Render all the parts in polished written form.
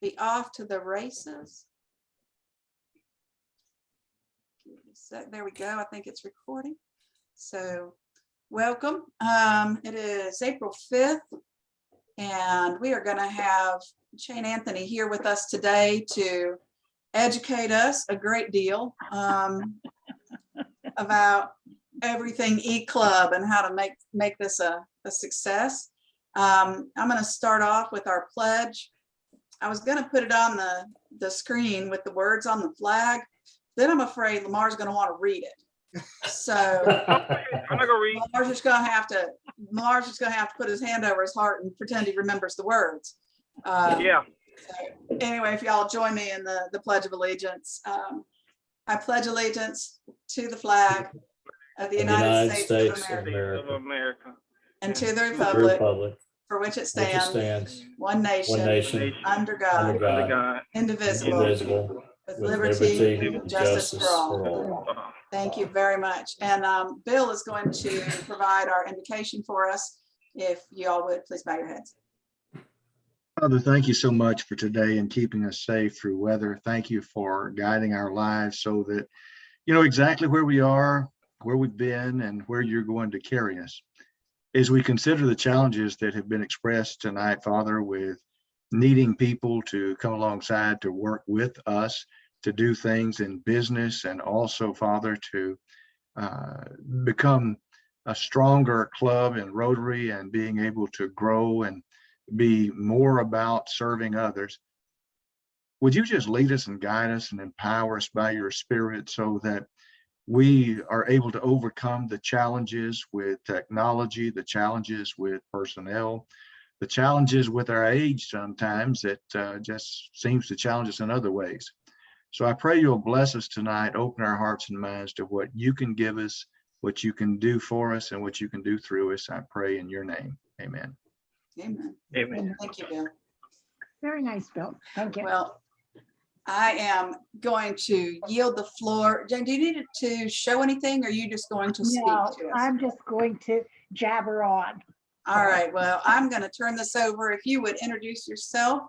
be off to the races. There we go. I think it's recording. So welcome. It is April 5th, and we are going to have Shane Anthony here with us today to educate us a great deal about everything eClub and how to make this a success. I'm going to start off with our pledge. I was going to put it on the screen with the words on the flag. Then I'm afraid Lamar's going to want to read it. So I'm not gonna read. Lamar's just going to have to put his hand over his heart and pretend he remembers the words. Yeah. So anyway, if y'all join me in the Pledge of Allegiance. I pledge allegiance to the flag of the United States of America and to the republic for which it stands, one nation, under God, indivisible, with liberty and justice for all. Thank you very much. And Bill is going to provide our invocation for us. If you all would, please bow your heads. Father, thank you so much for today and keeping us safe through weather. Thank you for guiding our lives so that you know exactly where we are, where we've been, and where you're going to carry us. As we consider the challenges that have been expressed tonight, Father, with needing people to come alongside to work with us, to do things in business, and also, Father, to become a stronger club in Rotary and being able to grow and be more about serving others. Would you just lead us and guide us and empower us by your Spirit so that we are able to overcome the challenges with technology, the challenges with personnel, the challenges with our age sometimes that just seems to challenge us in other ways. So I pray you'll bless us tonight, open our hearts and minds to what you can give us, what you can do for us, and what you can do through us. I pray in your name. Amen. Amen. Amen. Thank you, Bill. Very nice, Bill. Thank you. Well, I am going to yield the floor. Jen, do you need to show anything, or are you just going to speak No, to us? I'm just going to jabber on. All right, well, I'm going to turn this over. If you would introduce yourself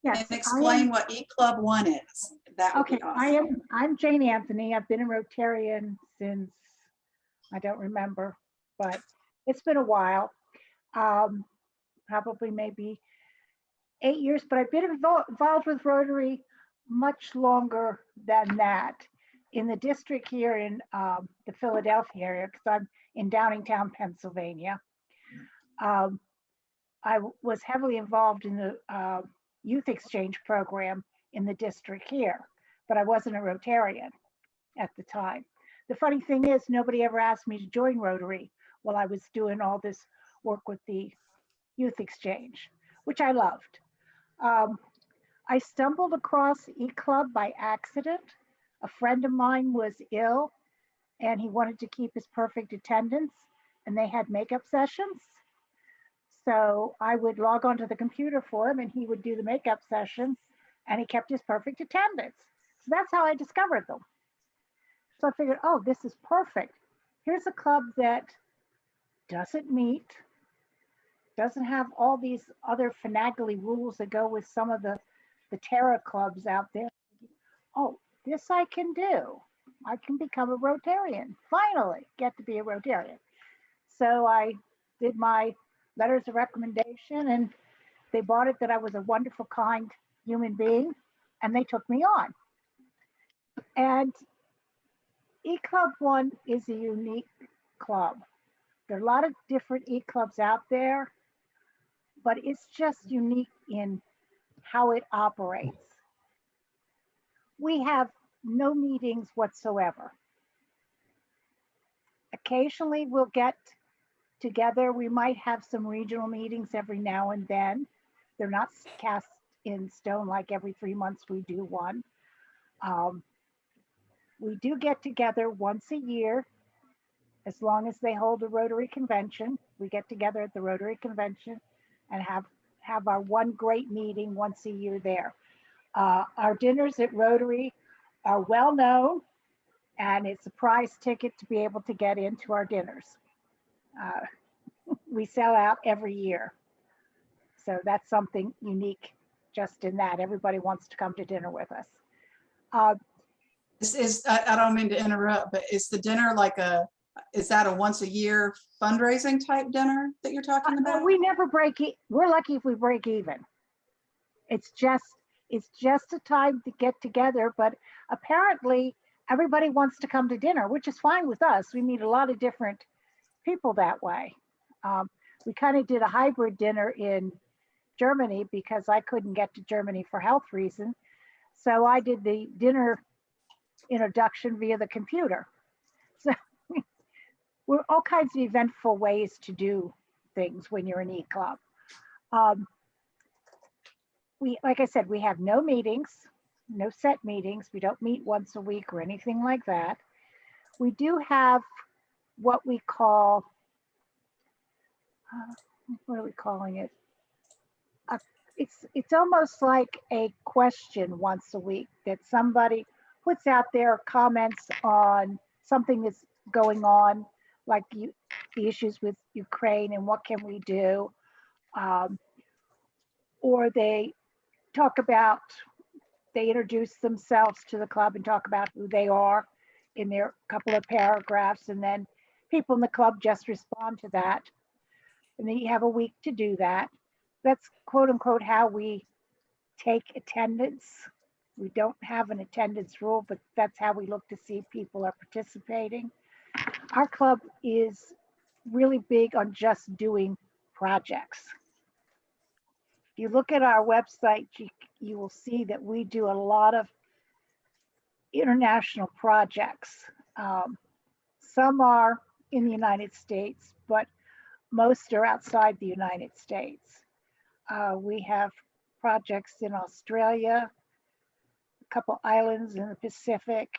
Yes, and explain what eClub 1 is. That would okay, be awesome. I'm Jane Anthony. I've been a Rotarian since, I don't remember, but it's been a while. Probably maybe 8 years, but I've been involved with Rotary much longer than that. In the district here in the Philadelphia area, because I'm in Downingtown, Pennsylvania. I was heavily involved in the youth exchange program in the district here, but I wasn't a Rotarian at the time. The funny thing is, nobody ever asked me to join Rotary while I was doing all this work with the youth exchange, which I loved. I stumbled across eClub by accident. A friend of mine was ill and he wanted to keep his perfect attendance, and they had makeup sessions. So I would log onto the computer for him and he would do the makeup session, and he kept his perfect attendance. So that's how I discovered them. So I figured, oh, this is perfect. Here's a club that doesn't meet, doesn't have all these other finagly rules that go with some of the Terra clubs out there. Oh, this I can do. I can become a Rotarian. Finally, get to be a Rotarian. So I did my letters of recommendation, and they bought it that I was a wonderful, kind human being, and they took me on. And eClub 1 is a unique club. There are a lot of different eClubs out there, but it's just unique in how it operates. We have no meetings whatsoever. Occasionally we'll get together. We might have some regional meetings every now and then. They're not cast in stone like every 3 months we do one. We do get together once a year, as long as they hold a Rotary convention. We get together at the Rotary convention and have our one great meeting once a year there. Our dinners at Rotary are well known, and it's a prize ticket to be able to get into our dinners. We sell out every year. So that's something unique just in that. Everybody wants to come to dinner with us. Uh, I don't mean to interrupt, but is the dinner like is that a once a year fundraising type dinner that you're talking about? we never break it. We're lucky if we break even. It's just a time to get together, but apparently everybody wants to come to dinner, which is fine with us. We meet a lot of different people that way. We kind of did a hybrid dinner in Germany because I couldn't get to Germany for health reasons. So I did the dinner introduction via the computer. So we're all kinds of eventful ways to do things when you're an eClub. Like I said, we have no meetings, no set meetings. We don't meet once a week or anything like that. We do have what we call, what are we calling it? It's almost like a question once a week that somebody puts out their comments on something that's going on, like the issues with Ukraine and what can we do, or they introduce themselves to the club and talk about who they are in their couple of paragraphs, and then people in the club just respond to that. And then you have a week to do that. That's quote unquote how we take attendance. We don't have an attendance rule, but that's how we look to see if people are participating. Our club is really big on just doing projects. If you look at our website, you will see that we do a lot of international projects. Some are in the United States, but most are outside the United States. We have projects in Australia, a couple islands in the Pacific,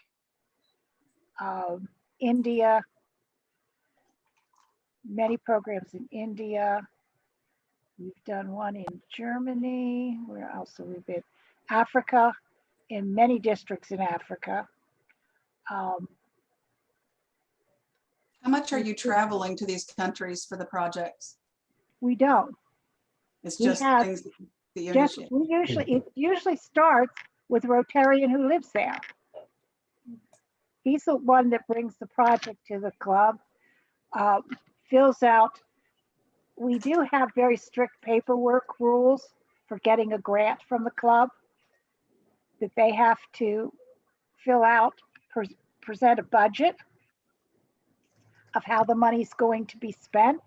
India, many programs in India. We've done one in Germany. Where else have we been? Africa, in many districts in Africa. How much are you traveling to these countries for the projects? We don't. It's We just have things that you initiate. it usually starts with a Rotarian who lives there. He's the one that brings the project to the club, fills out. We do have very strict paperwork rules for getting a grant from the club that they have to fill out, present a budget of how the money's going to be spent.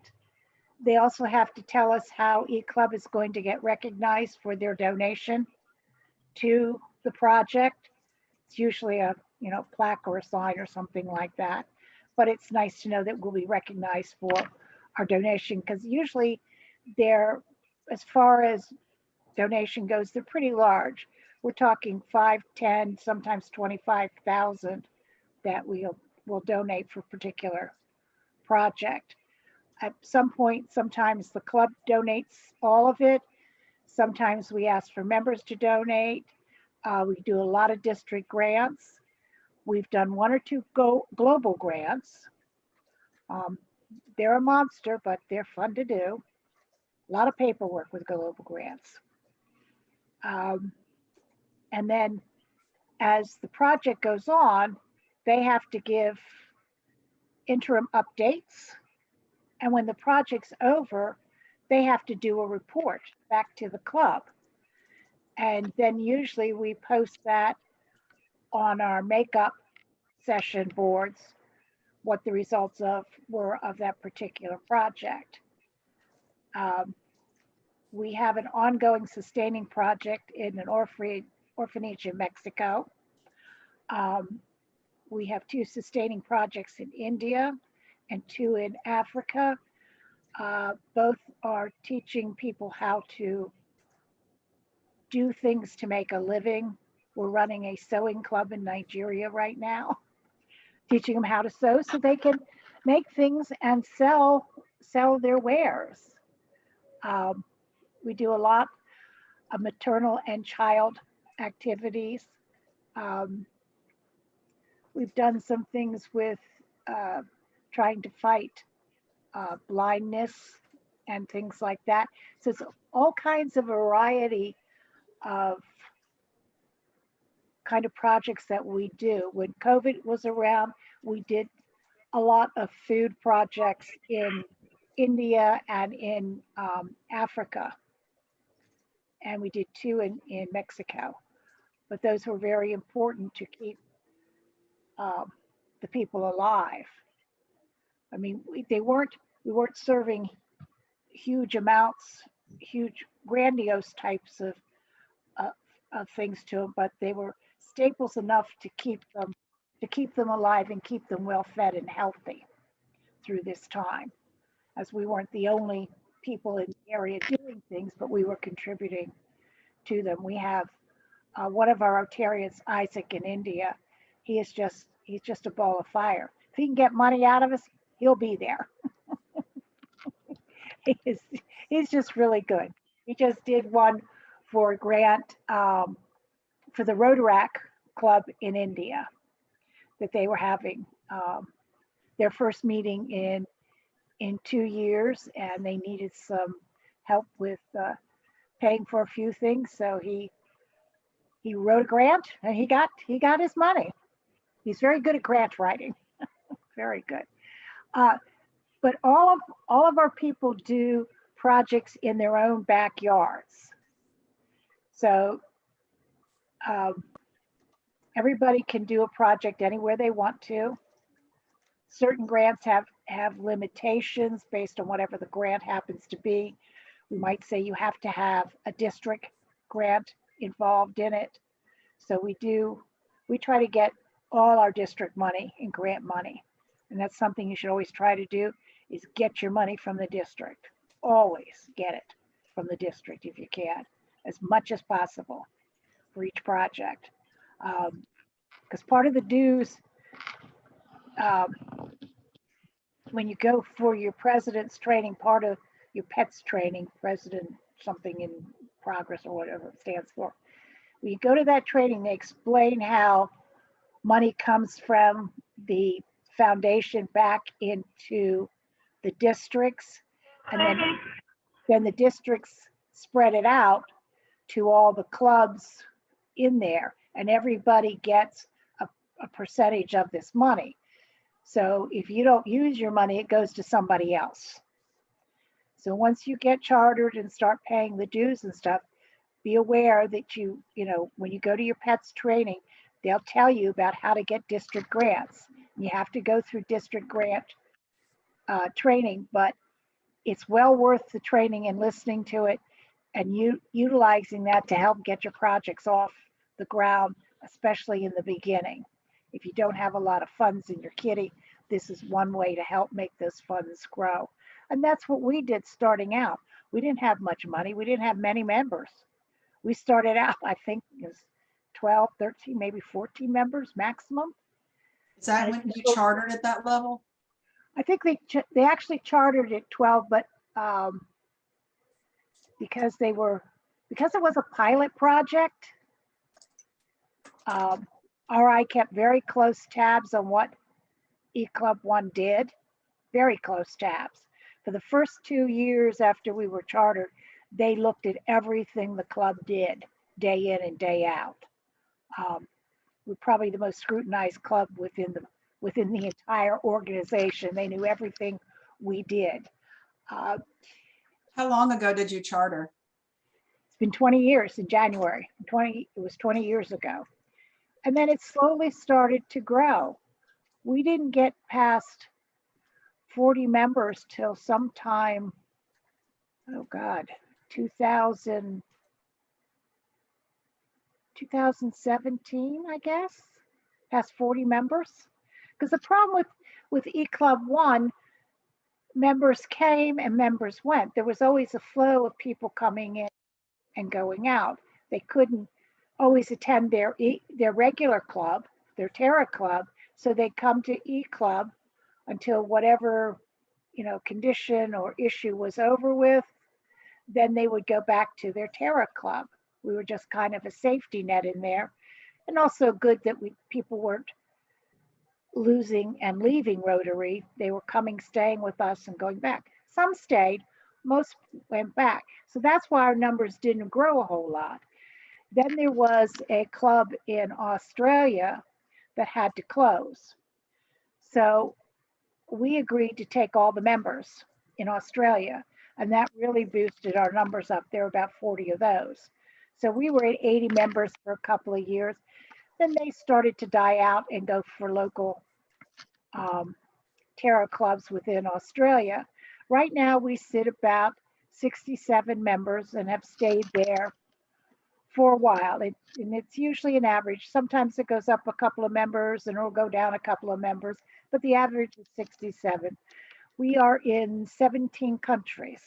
They also have to tell us how eClub is going to get recognized for their donation to the project. It's usually a plaque or a sign or something like that. But it's nice to know that we'll be recognized for our donation, because usually they're, as far as donation goes, they're pretty large. We're talking 5, 10, sometimes 25,000 that we'll donate for a particular project. At some point, sometimes the club donates all of it. Sometimes we ask for members to donate. We do a lot of district grants. We've done 1 or 2 global grants. They're a monster, but they're fun to do. A lot of paperwork with global grants. And then as the project goes on, they have to give interim updates. And when the project's over, they have to do a report back to the club. And then usually we post that on our makeup session boards, what the results were of that particular project. We have an ongoing sustaining project in an orphanage in Mexico. We have 2 sustaining projects in India and 2 in Africa. Both are teaching people how to do things to make a living. We're running a sewing club in Nigeria right now, teaching them how to sew so they can make things and sell their wares. We do a lot of maternal and child activities. We've done some things with trying to fight blindness and things like that. So it's all kinds of variety of kind of projects that we do. When COVID was around, we did a lot of food projects in India and in Africa. And we did 2 in Mexico. But those were very important to keep the people alive. I mean, we weren't serving huge amounts, huge grandiose types of things to them, but they were staples enough to keep them alive and keep them well fed and healthy through this time, as we weren't the only people in the area doing things, but we were contributing to them. We have one of our Rotarians, Isaac, in India. He's just a ball of fire. If he can get money out of us, he'll be there. He's just really good. He just did one for a grant for the Rotaract Club in India that they were having their first meeting in 2 years, and they needed some help with paying for a few things. So he wrote a grant and he got his money. He's very good at grant writing, very good. But all of our people do projects in their own backyards. So everybody can do a project anywhere they want to. Certain grants have limitations based on whatever the grant happens to be. We might say you have to have a district grant involved in it. So we try to get all our district money and grant money. And that's something you should always try to do, is get your money from the district. Always get it from the district if you can, as much as possible for each project. Because part of the dues, when you go for your president's training, part of your PETS training, president something in progress or whatever it stands for, when you go to that training, they explain how money comes from the foundation back into the districts, and then the districts spread it out to all the clubs in there, and everybody gets a percentage of this money. So if you don't use your money, it goes to somebody else. So once you get chartered and start paying the dues and stuff, be aware that you know, when you go to your PETS training, they'll tell you about how to get district grants. You have to go through district grant training, but it's well worth the training and listening to it and utilizing that to help get your projects off the ground, especially in the beginning. If you don't have a lot of funds in your kitty, this is one way to help make those funds grow. And that's what we did starting out. We didn't have much money. We didn't have many members. We started out, I think it was 12, 13, maybe 14 members maximum. Is that when you chartered at that level? I think they actually chartered at 12, but because it was a pilot project, RI kept very close tabs on what eClub 1 did, very close tabs. For the first 2 years after we were chartered, they looked at everything the club did, day in and day out. We're probably the most scrutinized club within the entire organization. They knew everything we did. How long ago did you charter? It's been 20 years in January. It was 20 years ago. And then it slowly started to grow. We didn't get past 40 members till sometime, 2017, I guess, past 40 members. Because the problem with eClub 1, members came and members went. There was always a flow of people coming in and going out. They couldn't always attend their regular club, their Terra Club, so they come to eClub until whatever, condition or issue was over with. Then they would go back to their Terra Club. We were just kind of a safety net in there, and also good that people weren't losing and leaving Rotary. They were coming, staying with us and going back. Some stayed, most went back. So that's why our numbers didn't grow a whole lot. Then there was a club in Australia that had to close. So we agreed to take all the members in Australia, and that really boosted our numbers up. There were about 40 of those. So we were at 80 members for a couple of years. Then they started to die out and go for local tarot clubs within Australia. Right now, we sit about 67 members and have stayed there for a while. And it's usually an average. Sometimes it goes up a couple of members and it'll go down a couple of members, but the average is 67. We are in 17 countries.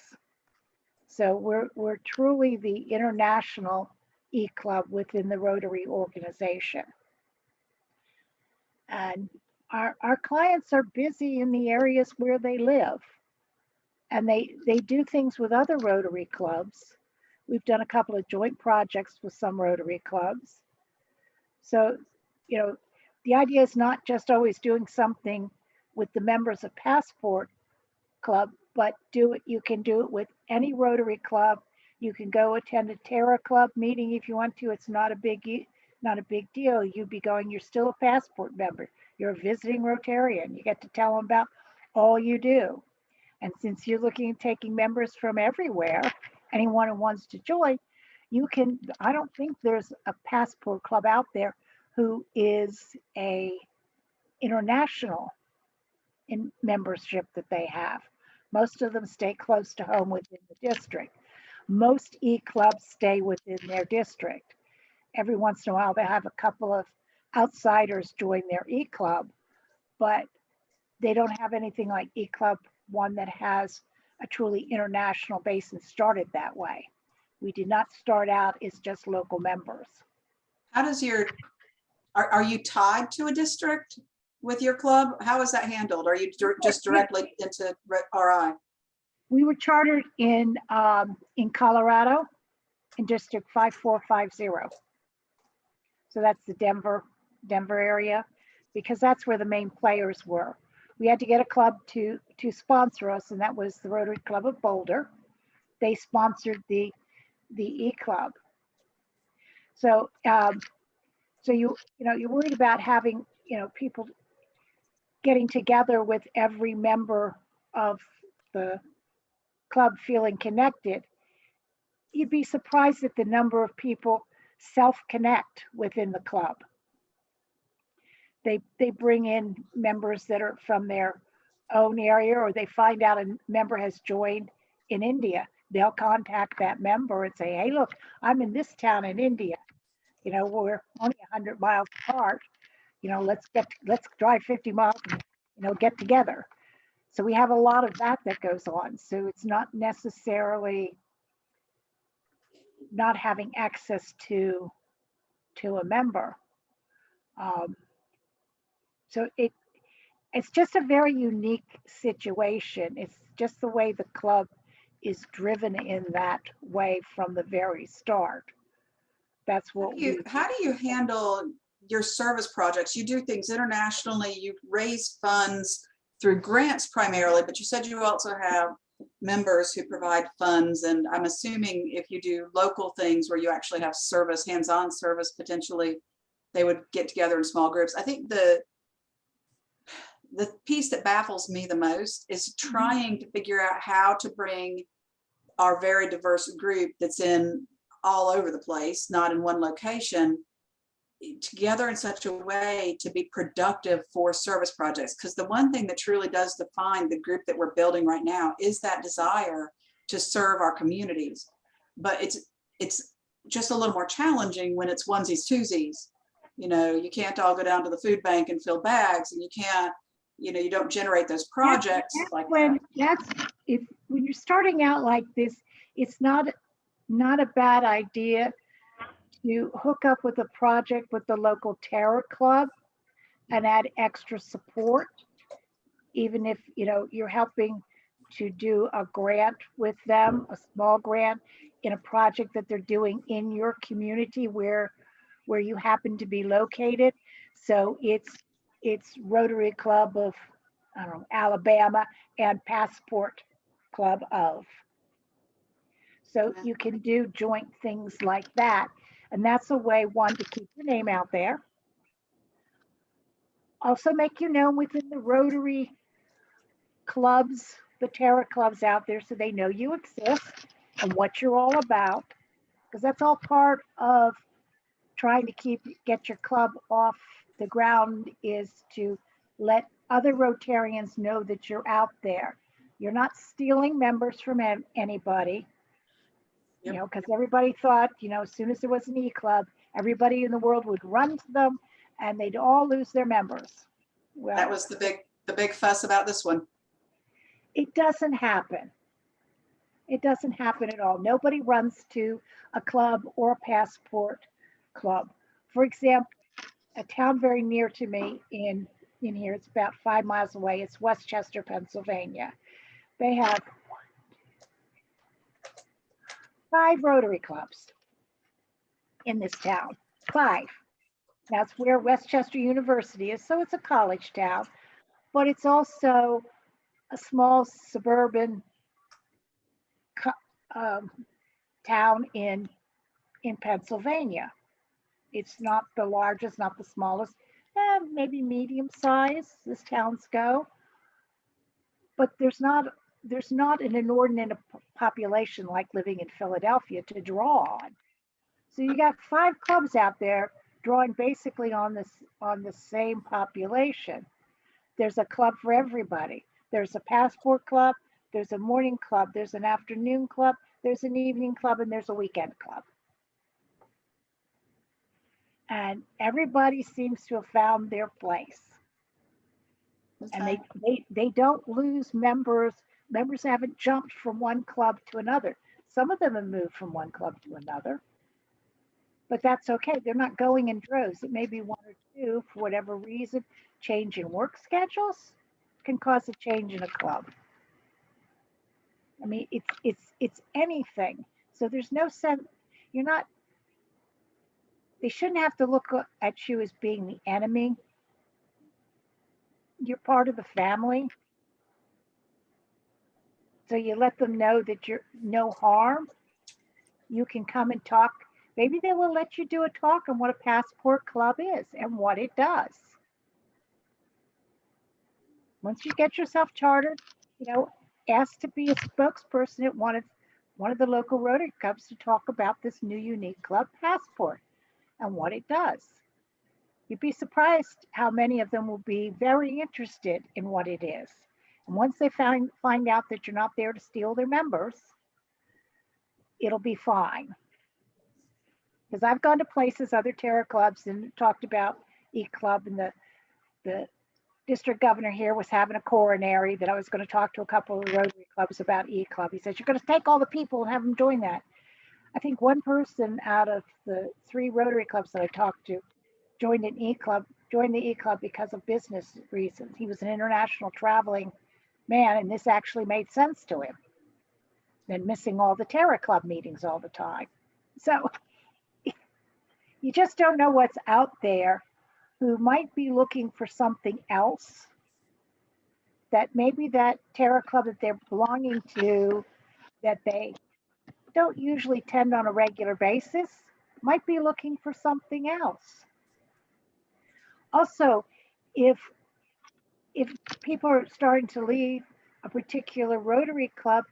So we're truly the international eClub within the Rotary organization. And our clients are busy in the areas where they live. And they do things with other Rotary clubs. We've done a couple of joint projects with some Rotary clubs. So, you know, the idea is not just always doing something with the members of Passport Club, but you can do it with any Rotary club. You can go attend a Terra Club meeting if you want to. It's not a big deal. You'd be going, you're still a Passport member. You're a visiting Rotarian. You get to tell them about all you do. And since you're looking at taking members from everywhere, anyone who wants to join, you can, I don't think there's a Passport Club out there who is a international in membership that they have. Most of them stay close to home within the district. Most eClubs stay within their district. Every once in a while, they have a couple of outsiders join their eClub, but they don't have anything like eClub one that has a truly international base and started that way. We did not start out as just local members. How does are you tied to a district with your club? How is that handled? Are you just directly into RI? We were chartered in Colorado in District 5450. So that's the Denver area, because that's where the main players were. We had to get a club to sponsor us, and that was the Rotary Club of Boulder. They sponsored the eClub. So so you're worried about having people getting together with every member of the club feeling connected. You'd be surprised at the number of people self-connect within the club. They bring in members that are from their own area, or they find out a member has joined in India. They'll contact that member and say, hey, look, I'm in this town in India. We're only 100 miles apart. Let's drive 50 miles and get together. So we have a lot of that goes on. So it's not necessarily not having access to a member. So it's just a very unique situation. It's just the way the club is driven in that way from the very start. That's what how do you handle your service projects? You do things internationally, you raise funds through grants primarily, but you said you also have members who provide funds. And I'm assuming if you do local things where you actually have service, hands-on service, potentially they would get together in small groups. I think the piece that baffles me the most is trying to figure out how to bring our very diverse group that's in all over the place, not in one location, together in such a way to be productive for service projects. Because the one thing that truly does define the group that we're building right now is that desire to serve our communities. But it's just a little more challenging when it's onesies, twosies. You can't all go down to the food bank and fill bags, and you can't, you don't generate those projects when you're starting out like this, it's not a bad idea to hook up with a project with the local Terror Club and add extra support, even if you're helping to do a grant with them, a small grant in a project that they're doing in your community where you happen to be located. So it's Rotary Club of Alabama and Passport Club of. So you can do joint things like that. And that's a way, one, to keep your name out there. Also make you known within the Rotary clubs, the Terra clubs out there, so they know you exist and what you're all about. Because that's all part of trying to get your club off the ground, is to let other Rotarians know that you're out there. You're not stealing members from anybody. Yep. You know, because everybody thought, you know, as soon as there was an eClub, everybody in the world would run to them and they'd all lose their members. Well, That was the big fuss about this one. it doesn't happen. It doesn't happen at all. Nobody runs to a club or a passport club. For example, a town very near to me in here, it's about 5 miles away, it's Westchester, Pennsylvania. They have 5 Rotary clubs in this town, 5. That's where Westchester University is, so it's a college town, but it's also a small suburban town in Pennsylvania. It's not the largest, not the smallest, maybe medium size as towns go, but there's not an inordinate population like living in Philadelphia to draw on. So you got 5 clubs out there drawing basically on the same population. There's a club for everybody. There's a passport club, there's a morning club, there's an afternoon club, there's an evening club, and there's a weekend club. And everybody seems to have found their place. And they don't lose members. Members haven't jumped from one club to another. Some of them have moved from one club to another, but that's okay. They're not going in droves. It may be 1 or 2 for whatever reason. Change in work schedules can cause a change in a club. I mean, it's anything. So there's no sense. They shouldn't have to look at you as being the enemy. You're part of the family. So you let them know that you're no harm. You can come and talk. Maybe they will let you do a talk on what a passport club is and what it does. Once you get yourself chartered, ask to be a spokesperson at one of the local Rotary clubs to talk about this new unique club passport and what it does. You'd be surprised how many of them will be very interested in what it is. And once they find out that you're not there to steal their members, it'll be fine. Because I've gone to places, other Terra clubs, and talked about eClub, and the district governor here was having a coronary that I was going to talk to a couple of Rotary clubs about eClub. He said, you're going to take all the people and have them join that. I think one person out of the 3 Rotary clubs that I talked to joined the eClub because of business reasons. He was an international traveling man, and this actually made sense to him than missing all the Terra Club meetings all the time. So you just don't know what's out there, who might be looking for something else, that maybe that Terra Club that they're belonging to, that they don't usually attend on a regular basis, might be looking for something else. Also, if people are starting to leave a particular Rotary club,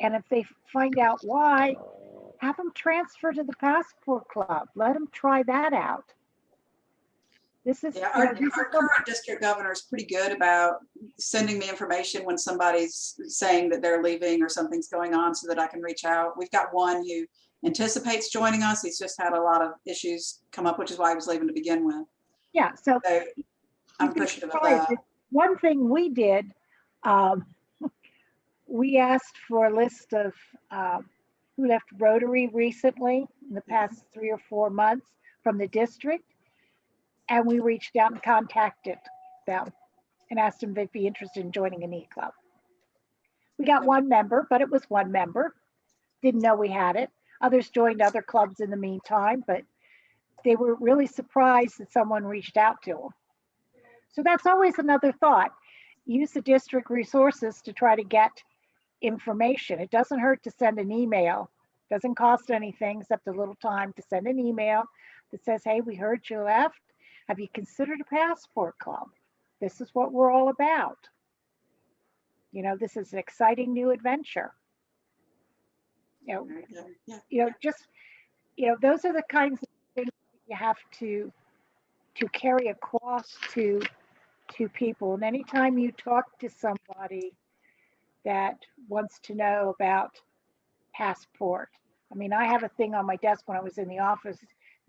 and if they find out why, have them transfer to the passport club. Let them try that out. This is our current district governor is pretty good about sending me information when somebody's saying that they're leaving or something's going on, so that I can reach out. We've got one who anticipates joining us. He's just had a lot of issues come up, which is why he was leaving to begin with. Yeah, so I'm appreciative of that. One thing we did, we asked for a list of who left Rotary recently in the past 3 or 4 months from the district. And we reached out and contacted them and asked them if they'd be interested in joining an eClub. We got 1 member, but it was 1 member. Didn't know we had it. Others joined other clubs in the meantime, but they were really surprised that someone reached out to them. So that's always another thought. Use the district resources to try to get information. It doesn't hurt to send an email Doesn't cost anything except a little time to send an email that says, hey, we heard you left. Have you considered a passport club? This is what we're all about. You know, this is an exciting new adventure. Just, those are the kinds of things that you have to carry across to people. And anytime you talk to somebody that wants to know about passport, I mean, I have a thing on my desk when I was in the office,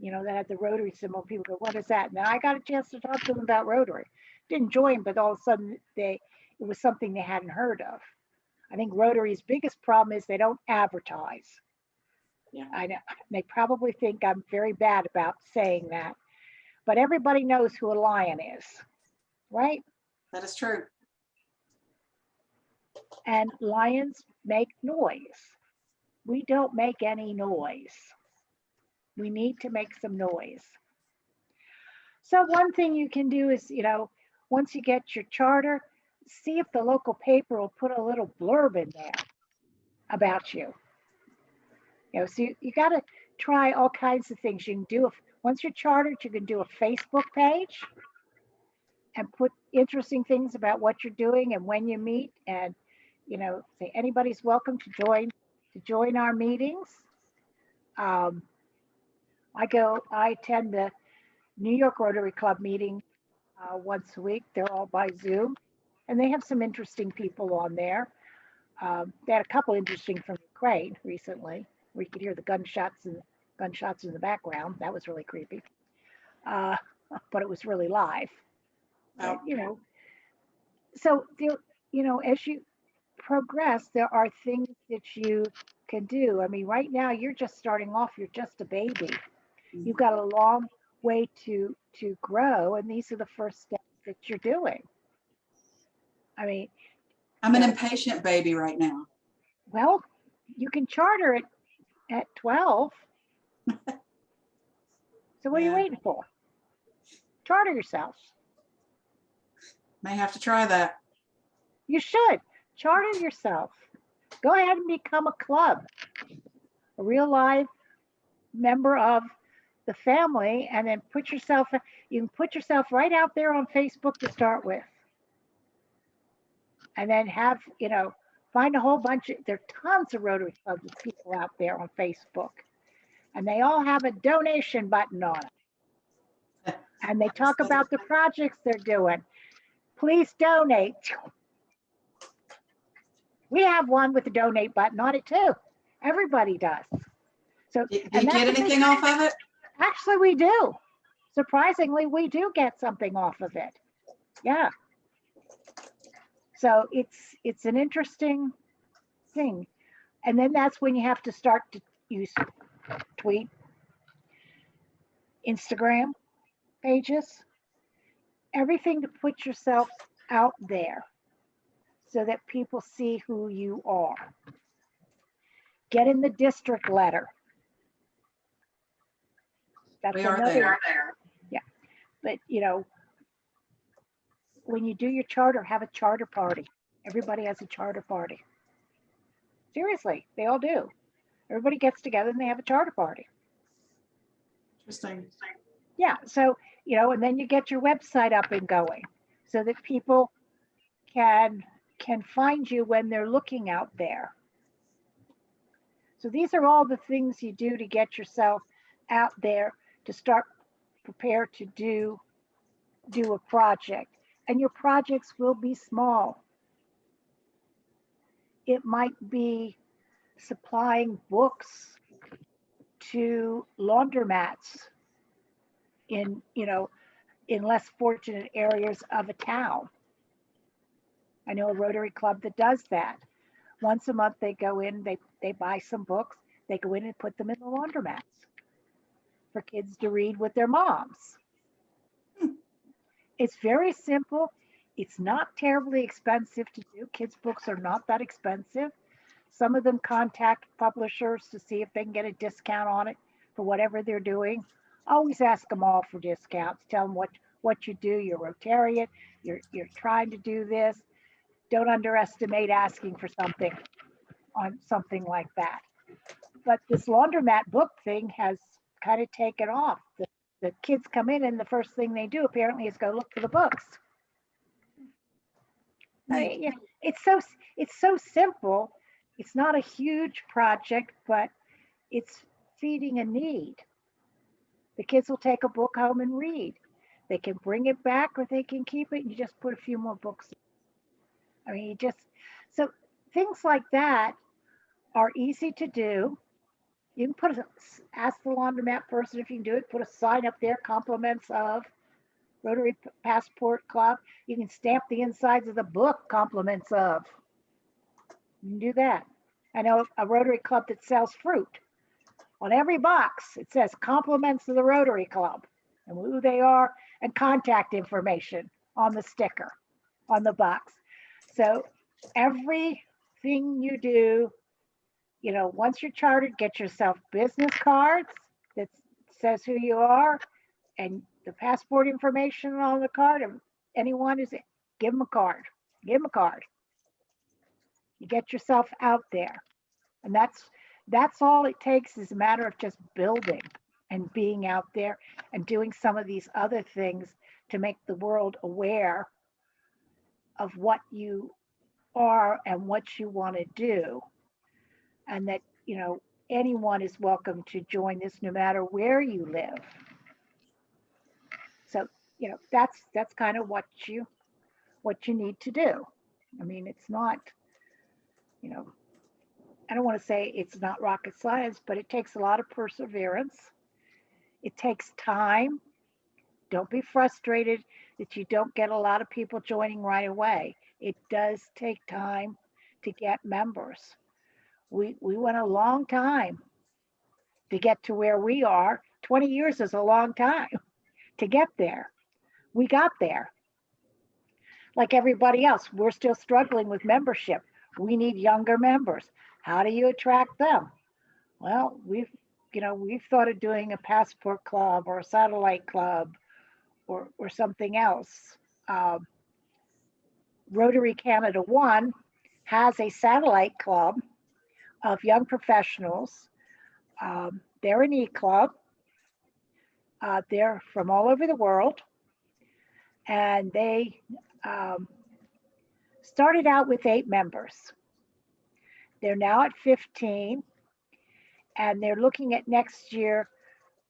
that had the Rotary symbol. People go, what is that? Now I got a chance to talk to them about Rotary. Didn't join, but all of a sudden it was something they hadn't heard of. I think Rotary's biggest problem is they don't advertise. Yeah. I know they probably think I'm very bad about saying that, but everybody knows who a lion is, right? That is true. And lions make noise. We don't make any noise. We need to make some noise. So one thing you can do is, once you get your charter, see if the local paper will put a little blurb in there about you. So you got to try all kinds of things. You can do, once you're chartered, you can do a Facebook page and put interesting things about what you're doing and when you meet, and say anybody's welcome to join our meetings. I attend the New York Rotary Club meeting once a week. They're all by Zoom, and they have some interesting people on there. They had a couple interesting from Ukraine recently, where you could hear the gunshots in the background. That was really creepy, but it was really live. Oh. So there, as you progress, there are things that you can do. I mean, right now you're just starting off. You're just a baby. You've got a long way to grow, and these are the first steps that you're doing. I mean, I'm an impatient baby right now. Well, you can charter it at 12. So what are you waiting for? Charter yourself. May have to try that. You should charter yourself. Go ahead and become a club, a real live member of the family, and then you can put yourself right out there on Facebook to start with. And then find a whole bunch there are tons of Rotary clubs of people out there on Facebook. And they all have a donation button on it. And they talk about the projects they're doing. Please donate. We have one with the donate button on it too. Everybody does. So do you get anything off of it? Actually, we do. Surprisingly, we do get something off of it. Yeah. So it's an interesting thing. And then that's when you have to start to use tweet, Instagram pages, everything to put yourself out there so that people see who you are. Get in the district letter. That's We are there. Yeah. But when you do your charter, have a charter party. Everybody has a charter party. Seriously, they all do. Everybody gets together and they have a charter party. Interesting. Yeah. So, and then you get your website up and going so that people can find you when they're looking out there. So these are all the things you do to get yourself out there to start prepare to do a project. And your projects will be small. It might be supplying books to laundromats in less fortunate areas of a town. I know a Rotary Club that does that. Once a month they go in, they buy some books, they go in and put them in the laundromats for kids to read with their moms. It's very simple. It's not terribly expensive to do. Kids' books are not that expensive. Some of them contact publishers to see if they can get a discount on it for whatever they're doing. Always ask them all for discounts. Tell them what you do. You're Rotarian. You're trying to do this. Don't underestimate asking for something on something like that. But this laundromat book thing has kind of taken off. The kids come in and the first thing they do apparently is go look for the books. I mean, yeah, it's so simple. It's not a huge project, but it's feeding a need. The kids will take a book home and read. They can bring it back or they can keep it. You just put a few more books. I mean, so things like that are easy to do. You can ask the laundromat person if you can do it, put a sign up there, compliments of Rotary Passport Club. You can stamp the insides of the book, compliments of. You can do that. I know a Rotary Club that sells fruit. On every box, it says compliments of the Rotary Club and who they are and contact information on the sticker, on the box. So everything you do, once you're chartered, get yourself business cards that says who you are and the passport information on the card. Of anyone give them a card. Give them a card. You get yourself out there, and that's all it takes. Is a matter of just building and being out there and doing some of these other things to make the world aware of what you are and what you want to do, and that anyone is welcome to join this no matter where you live. So that's kind of what you need to do. I mean, it's not, I don't want to say it's not rocket science, but it takes a lot of perseverance. It takes time. Don't be frustrated that you don't get a lot of people joining right away. It does take time to get members. We went a long time to get to where we are. 20 years is a long time to get there. We got there. Like everybody else, we're still struggling with membership. We need younger members. How do you attract them? Well, we've thought of doing a passport club or a satellite club or something else. Rotary Canada 1 has a satellite club of young professionals. They're an eClub. They're from all over the world. And they started out with 8 members. They're now at 15. And they're looking at next year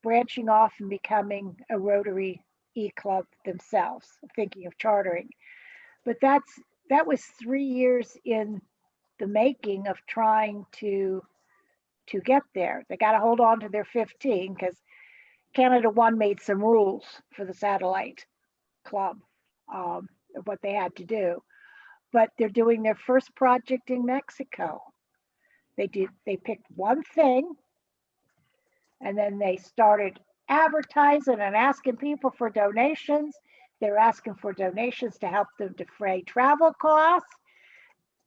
branching off and becoming a Rotary eClub themselves, thinking of chartering. But that was 3 years in the making of trying to get there. They got to hold on to their 15 because Canada 1 made some rules for the satellite club of what they had to do. But they're doing their first project in Mexico. They picked one thing, and then they started advertising and asking people for donations. They're asking for donations to help them defray travel costs.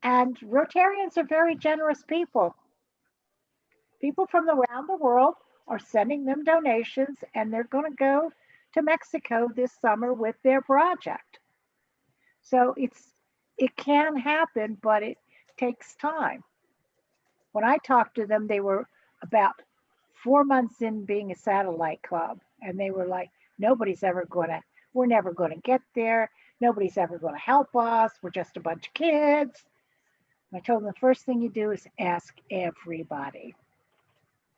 And Rotarians are very generous people. People from around the world are sending them donations, and they're going to go to Mexico this summer with their project. So it can happen, but it takes time. When I talked to them, they were about 4 months in being a satellite club, and they were like, we're never going to get there. Nobody's ever going to help us. We're just a bunch of kids. And I told them the first thing you do is ask everybody.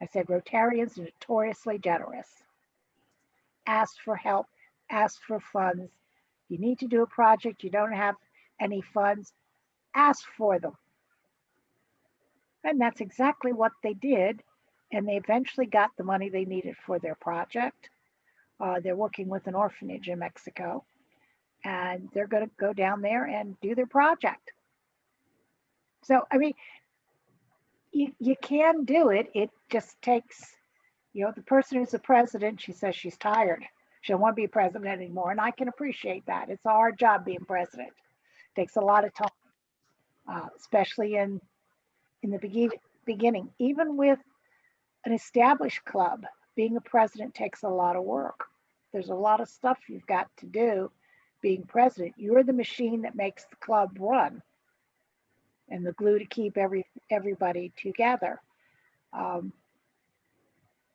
I said, Rotarians are notoriously generous. Ask for help, ask for funds. You need to do a project, you don't have any funds, ask for them. And that's exactly what they did. And they eventually got the money they needed for their project. They're working with an orphanage in Mexico, and they're going to go down there and do their project. So, I mean, you can do it. It just takes, the person who's the president, she says she's tired. She don't want to be president anymore. And I can appreciate that. It's a hard job being president. It takes a lot of time, especially in the beginning. Even with an established club, being a president takes a lot of work. There's a lot of stuff you've got to do being president. You're the machine that makes the club run and the glue to keep everybody together.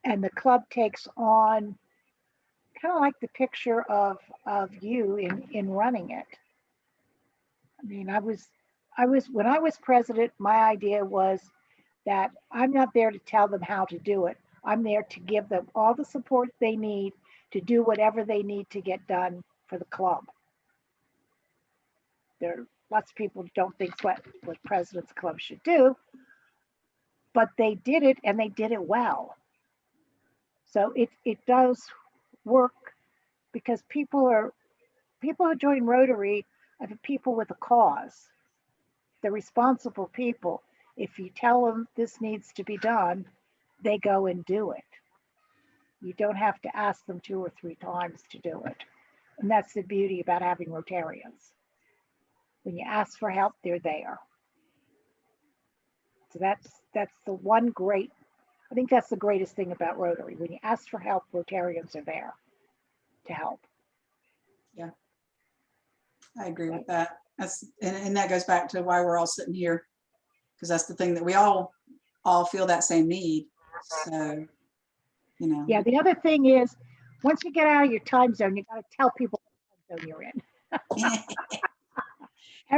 and the club takes on kind of like the picture of you in running it. I mean, when I was president, my idea was that I'm not there to tell them how to do it. I'm there to give them all the support they need to do whatever they need to get done for the club. There are lots of people who don't think what President's Club should do, but they did it and they did it well. So it does work because people who join Rotary are the people with a cause. They're responsible people. If you tell them this needs to be done, they go and do it. You don't have to ask them 2 or 3 times to do it. And that's the beauty about having Rotarians. When you ask for help, they're there. So that's the one great, I think that's the greatest thing about Rotary. When you ask for help, Rotarians are there to help. Yeah, I agree with that. And that goes back to why we're all sitting here, because that's the thing that we all feel that same need. So, you know. Yeah, the other thing is, once you get out of your time zone, you got to tell people what time zone you're in.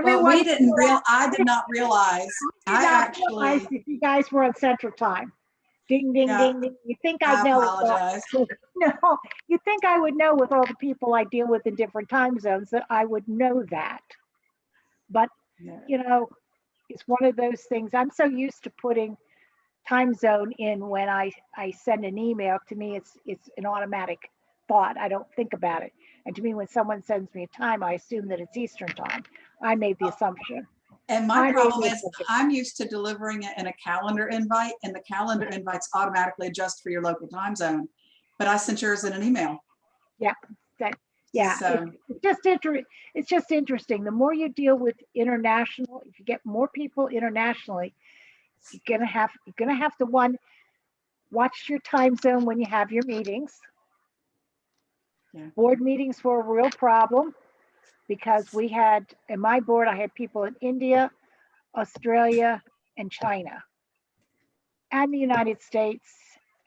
Well, I did not realize. Realize if you guys were on Central Time. Ding, ding, Yeah, ding, ding. You think I know? apologize. No, you think I would know with all the people I deal with in different time zones that I would know that. But, you know, it's one of those things. I'm so used to putting time zone in when I send an email. To me, it's an automatic thought. I don't think about it. And to me, when someone sends me a time, I assume that it's Eastern time. I made the assumption. And my problem is I'm used to delivering it in a calendar invite, and the calendar invites automatically adjust for your local time zone. But I sent yours in an email. Yeah, So it's just interesting. The more you deal with international, if you get more people internationally, you're gonna have to watch your time zone when you have your meetings. Yeah. Board meetings were a real problem because we had, in my board, I had people in India, Australia, and China, and the United States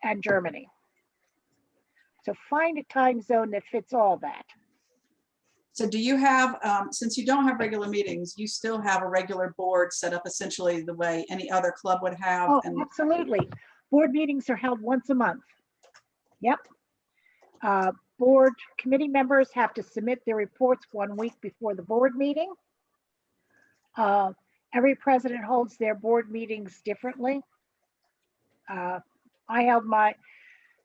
and Germany. So find a time zone that fits all that. So do you have, since you don't have regular meetings, you still have a regular board set up essentially the way any other club would have? Oh, absolutely. Board meetings are held once a month. Yep. Board committee members have to submit their reports 1 week before the board meeting. Every president holds their board meetings differently.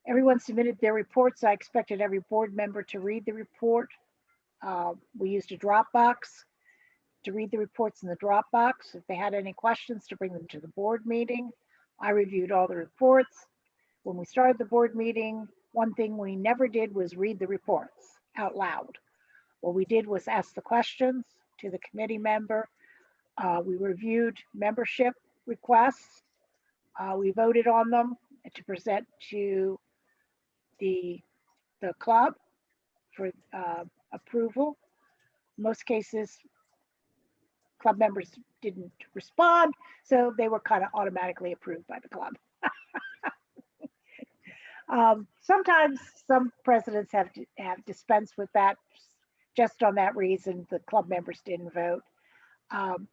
Everyone submitted their reports. I expected every board member to read the report. We used a Dropbox to read the reports in the Dropbox. If they had any questions, to bring them to the board meeting. I reviewed all the reports. When we started the board meeting, one thing we never did was read the reports out loud. What we did was ask the questions to the committee member. We reviewed membership requests. We voted on them to present to the club for approval. In most cases, club members didn't respond, so they were kind of automatically approved by the club. Sometimes some presidents have dispensed with that just on that reason. The club members didn't vote. And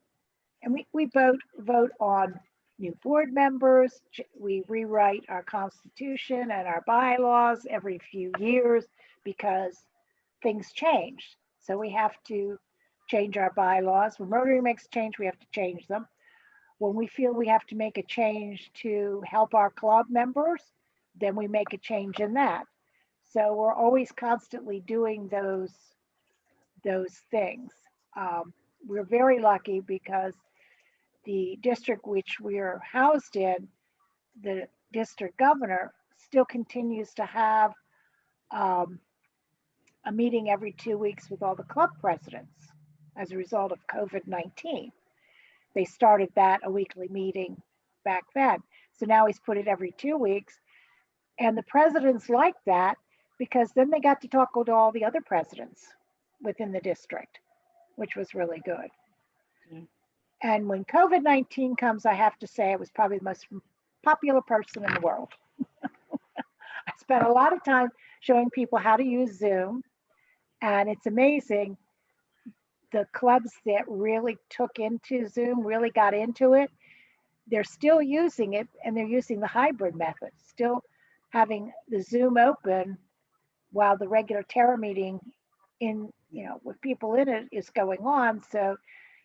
we vote on new board members. We rewrite our constitution and our bylaws every few years because things change. So we have to change our bylaws. When Rotary makes a change, we have to change them. When we feel we have to make a change to help our club members, then we make a change in that. So we're always constantly doing those things. We're very lucky because the district which we're housed in, the district governor still continues to have a meeting every 2 weeks with all the club presidents as a result of COVID-19. They started that, a weekly meeting back then. So now he's put it every 2 weeks. And the presidents like that because then they got to talk to all the other presidents within the district, which was really good. Mm-hmm. And when COVID-19 comes, I have to say I was probably the most popular person in the world. spent a lot of time showing people how to use Zoom. And it's amazing, the clubs that really took into Zoom, really got into it, they're still using it, and they're using the hybrid method, still having the Zoom open while the regular Terra meeting with people in it is going on. So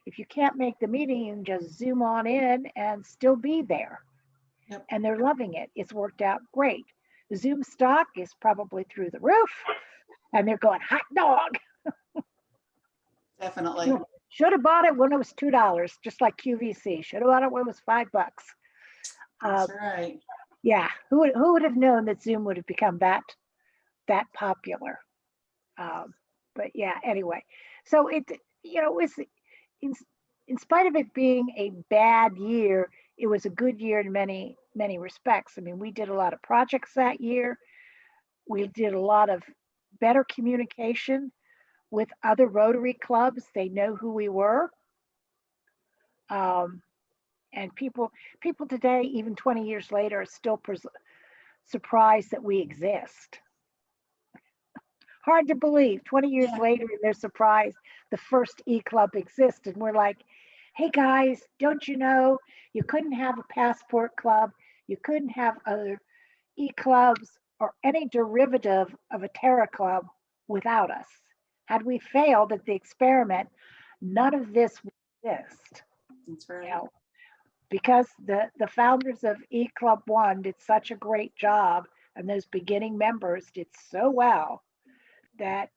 if you can't make the meeting, you can just Zoom on in and still be there. Yep. And they're loving it. It's worked out great. The Zoom stock is probably through the roof, and they're going hot dog. Definitely. Should have bought it when it was $2, just like QVC. Should have bought it when it was $5. That's right. Yeah, who would have known that Zoom would have become that popular? But yeah, anyway, so it was in spite of it being a bad year, it was a good year in many respects. I mean, we did a lot of projects that year. We did a lot of better communication with other Rotary clubs. They know who we were. And people today, even 20 years later, are still surprised that we exist. Hard to believe, 20 years later, they're surprised the first eClub exists. And we're like, hey guys, don't you know, you couldn't have a passport club, you couldn't have other eClubs or any derivative of a Terra Club without us. Had we failed at the experiment, none of this would exist. That's right. Because the founders of eClub 1 did such a great job, and those beginning members did so well, that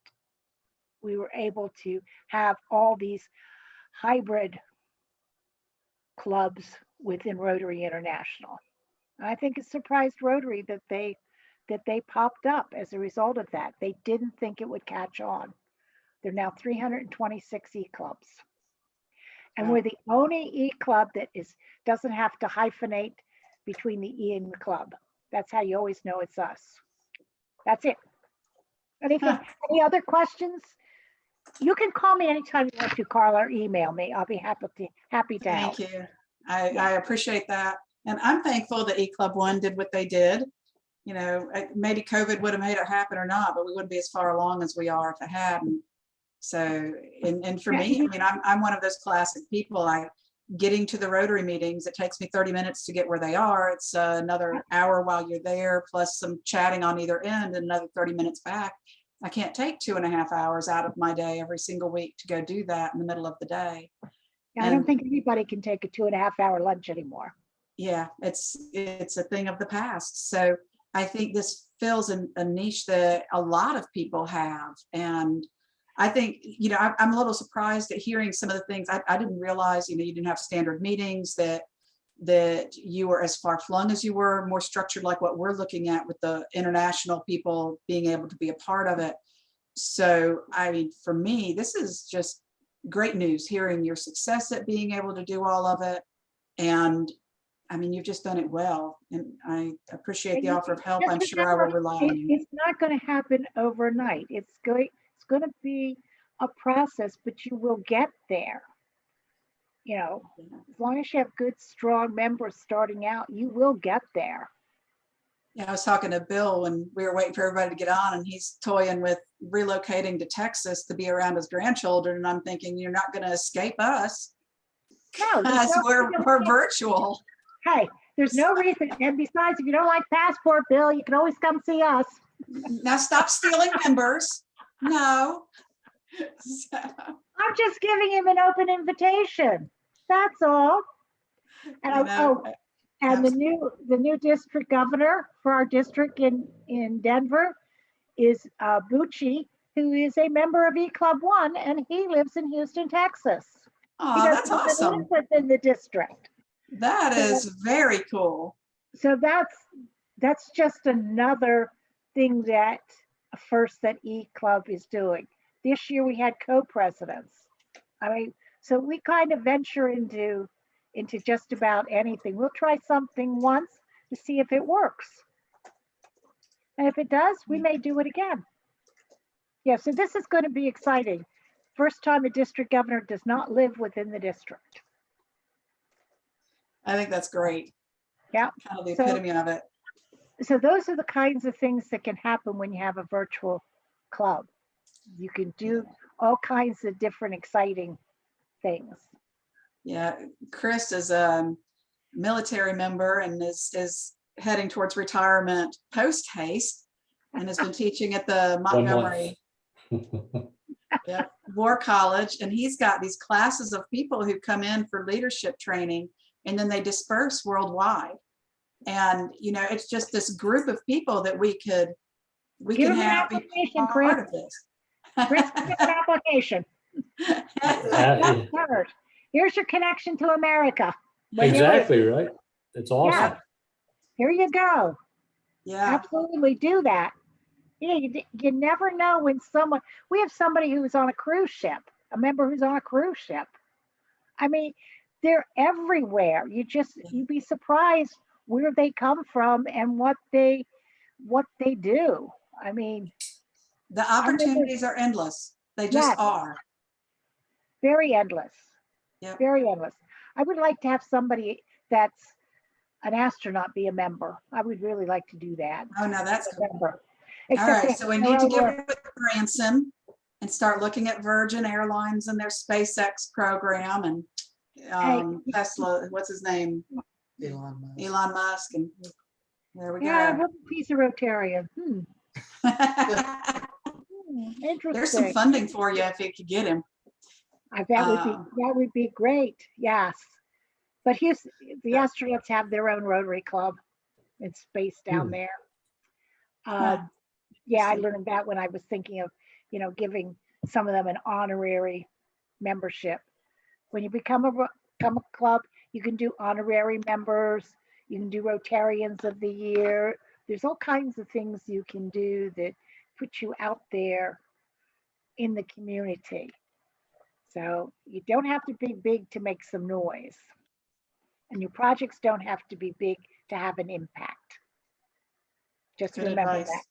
we were able to have all these hybrid clubs within Rotary International. I think it surprised Rotary that they popped up as a result of that. They didn't think it would catch on. There are now 326 eClubs. And we're the only eClub that doesn't have to hyphenate between the E and the club. That's how you always know it's us. That's it. Any other questions? You can call me anytime you want to, Carla, or email me. I'll be happy to help. Thank you. I appreciate that. And I'm thankful that eClub 1 did what they did. Maybe COVID would have made it happen or not, but we wouldn't be as far along as we are if it hadn't. So, and for me, I mean, I'm one of those classic people. Getting to the Rotary meetings, it takes me 30 minutes to get where they are. It's another hour while you're there, plus some chatting on either end, and another 30 minutes back. I can't take 2.5 hours out of my day every single week to go do that in the middle of the day. I don't think anybody can take a 2.5 hour lunch anymore. Yeah, it's a thing of the past. So I think this fills a niche that a lot of people have. And I think, I'm a little surprised at hearing some of the things. I didn't realize, you didn't have standard meetings, that you were as far flung as you were, more structured like what we're looking at with the international people being able to be a part of it. So, I mean, for me, this is just great news, hearing your success at being able to do all of it. And I mean, you've just done it well. And I appreciate the offer of help. I'm sure I will rely on you. It's not going to happen overnight. It's going to be a process, but you will get there. As long as you have good, strong members starting out, you will get there. Yeah, I was talking to Bill when we were waiting for everybody to get on, and he's toying with relocating to Texas to be around his grandchildren. And I'm thinking, you're not going to escape us. No, we're virtual. Hey, there's no reason. And besides, if you don't like Passport, Bill, you can always come see us. Now stop stealing members. No. I'm just giving him an open invitation. That's all. And the new district governor for our district in Denver is Bucci, who is a member of eClub 1, and he lives in Houston, Texas. Oh, that's awesome. Within the district. That is very cool. So that's just another thing that eClub is doing. This year we had co-presidents. I mean, so we kind of venture into just about anything. We'll try something once to see if it works. And if it does, we may do it again. Yeah, so this is going to be exciting. First time a district governor does not live within the district. I think that's great. Yeah. Kind of the epitome of it. So those are the kinds of things that can happen when you have a virtual club. You can do all kinds of different exciting things. Yeah, Chris is a military member and is heading towards retirement post haste and has been teaching at the Montgomery War College. And he's got these classes of people who come in for leadership training and then they disperse worldwide. And, you know, it's just this group of people that we can have be part of this. Chris, give an application. Here's your connection to America. Exactly, right? It's awesome. Yeah. Here you go. Yeah, Absolutely do that. Yeah, you never know when we have somebody who's on a cruise ship, a member who's on a cruise ship. I mean, they're everywhere. You'd be surprised where they come from and what they do. I mean, the opportunities are endless. They just are. Very endless. Yeah. Very endless. I would like to have somebody that's an astronaut be a member. I would really like to do that. Oh, no, that's cool. Member. All right, so we need to get with Branson and start looking at Virgin Airlines and their SpaceX program and Tesla, what's his name? Elon Musk, and there we go. He's a Rotarian. Interesting. There's some funding for you if you could get him. That would be great. Yes, but the astronauts have their own Rotary Club. It's based down there. I learned that when I was thinking of, giving some of them an honorary membership. When you become a club, you can do honorary members. You can do Rotarians of the Year. There's all kinds of things you can do that put you out there in the community. So you don't have to be big to make some noise. And your projects don't have to be big to have an impact. Just Good remember advice. that.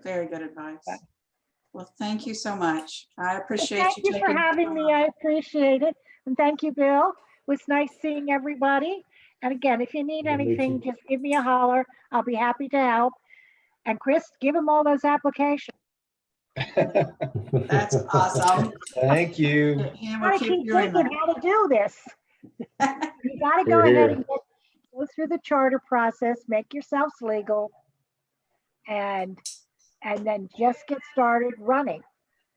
Very good advice. Well, thank you so much. I appreciate Thank you for having me. I appreciate it. And thank you, Bill. It was nice seeing everybody. And again, if you need anything, just give me a holler. I'll be happy to help. And Chris, give them all those applications. That's awesome. Thank you. I keep thinking how to do this. You got to go ahead and go through the charter process, make yourselves legal, and then just get started running.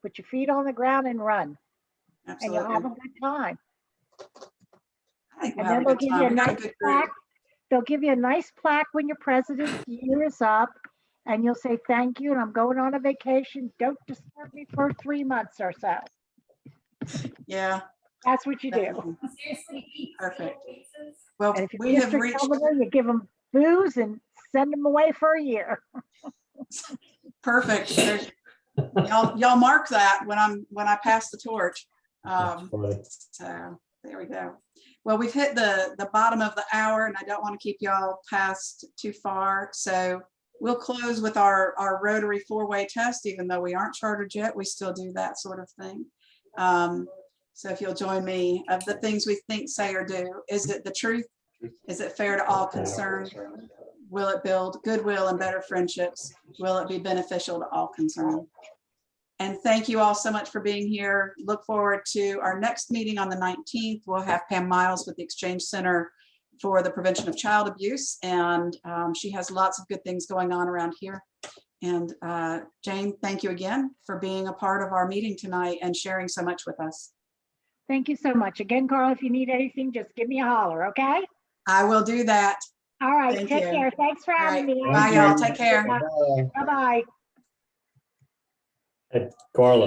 Put your feet on the ground and run. Absolutely. And you'll have a good time. And then they'll give you a nice plaque. They'll give you a nice plaque when your president's year is up, and you'll say thank you, and I'm going on a vacation. Don't disturb me for 3 months or so. Yeah. That's what you do. Perfect. Well, and if we have reached. You give them booze and send them away for a year. Perfect. Y'all mark that when I pass the torch. So there we go. Well, we've hit the bottom of the hour, and I don't want to keep y'all past too far. So we'll close with our Rotary 4-way test. Even though we aren't chartered yet, we still do that sort of thing. So if you'll join me, of the things we think, say, or do, is it the truth? Is it fair to all concerned? Will it build goodwill and better friendships? Will it be beneficial to all concerned? And thank you all so much for being here. Look forward to our next meeting on the 19th. We'll have Pam Miles with the Exchange Center for the Prevention of Child Abuse. And she has lots of good things going on around here. And Jane, thank you again for being a part of our meeting tonight and sharing so much with us. Thank you so much. Again, Carl, if you need anything, just give me a holler, okay? I will do that. All right, take care. Thanks for having me. Bye, y'all. Take care. Bye-bye. Hey, Carla.